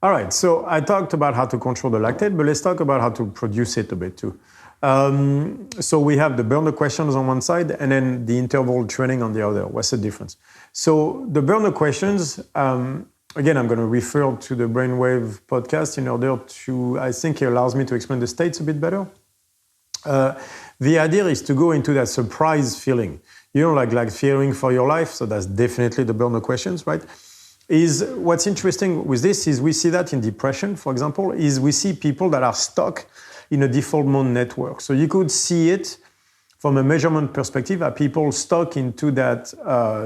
All right, so I talked about how to control the lactate, but let's talk about how to produce it a bit too. So we have the burner questions on one side and then the interval training on the other. What's the difference? So the burner questions, again, I'm going to refer to the Brainwave podcast in order to, I think it allows me to explain the states a bit better. The idea is to go into that surprise feeling. You know, like fearing for your life, so that's definitely the burner questions, right? Is what's interesting with this is we see that in depression, for example, is we see people that are stuck in a default mode network. So you could see it from a measurement perspective, are people stuck into that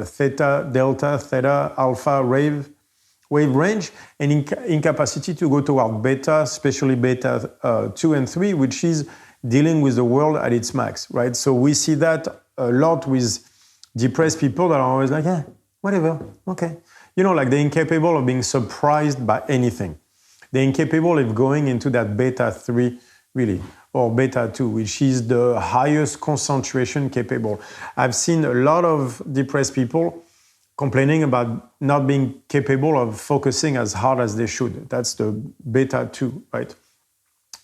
theta, delta, theta, alpha wave range and incapacity to go toward beta, especially beta 2 and 3, which is dealing with the world at its max, right? So we see that a lot with depressed people that are always like, yeah, whatever, okay. You know, like they're incapable of being surprised by anything. They're incapable of going into that beta 3, really, or beta 2, which is the highest concentration capable. I've seen a lot of depressed people complaining about not being capable of focusing as hard as they should. That's the beta 2, right?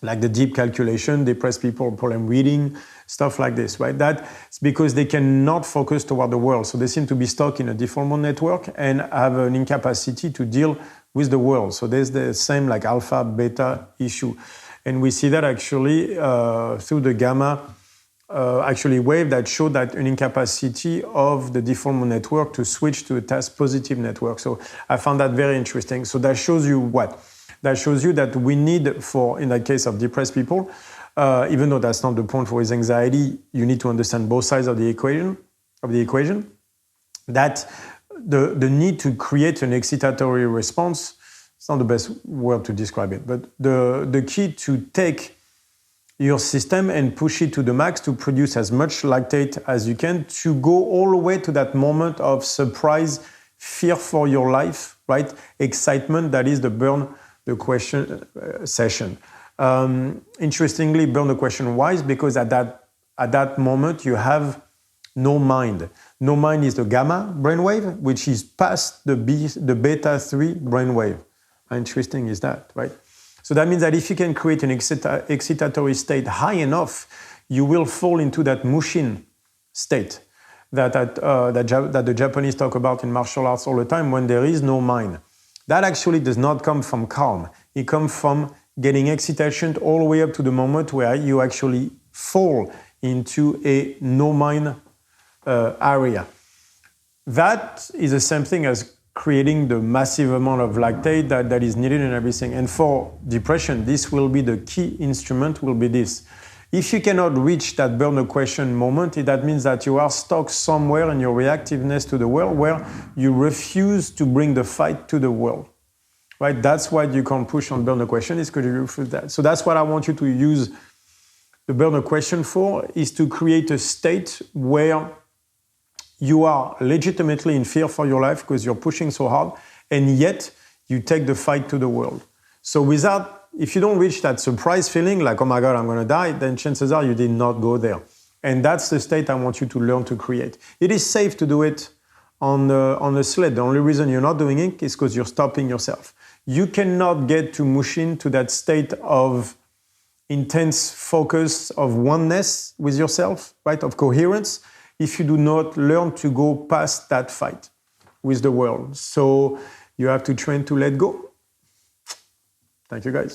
Like the deep calculation, depressed people problem reading, stuff like this, right? That's because they cannot focus toward the world. So they seem to be stuck in a default mode network and have an incapacity to deal with the world. So there's the same like alpha, beta issue. And we see that actually through the gamma wave that showed that an incapacity of the default mode network to switch to a task positive network. So I found that very interesting. So that shows you what? That shows you that we need for, in that case of depressed people, even though that's not the point for his anxiety, you need to understand both sides of the equation, that the need to create an excitatory response, it's not the best word to describe it, but the key to take your system and push it to the max to produce as much lactate as you can to go all the way to that moment of surprise, fear for your life, right? Excitement, that is the burn the question session. Interestingly, burn the question wise, because at that moment you have no mind. No mind is the gamma brainwave, which is past the beta 3 brainwave. How interesting is that, right? So that means that if you can create an excitatory state high enough, you will fall into that mushin state that the Japanese talk about in martial arts all the time when there is no mind. That actually does not come from calm. It comes from getting excitation all the way up to the moment where you actually fall into a no-mind area. That is the same thing as creating the massive amount of lactate that is needed and everything. And for depression, this will be the key instrument, will be this. If you cannot reach that burner question moment, that means that you are stuck somewhere in your reactiveness to the world where you refuse to bring the fight to the world, right? That's why you can't push on burner question, is because you refuse that. So that's what I want you to use the burner question for, is to create a state where you are legitimately in fear for your life because you're pushing so hard, and yet you take the fight to the world. So if you don't reach that surprise feeling, like, oh my God, I'm going to die, then chances are you did not go there. And that's the state I want you to learn to create. It is safe to do it on the sled. The only reason you're not doing it is because you're stopping yourself. You cannot get to mushin, to that state of intense focus, of oneness with yourself, right, of coherence, if you do not learn to go past that fight with the world. So you have to train to let go. Thank you, guys.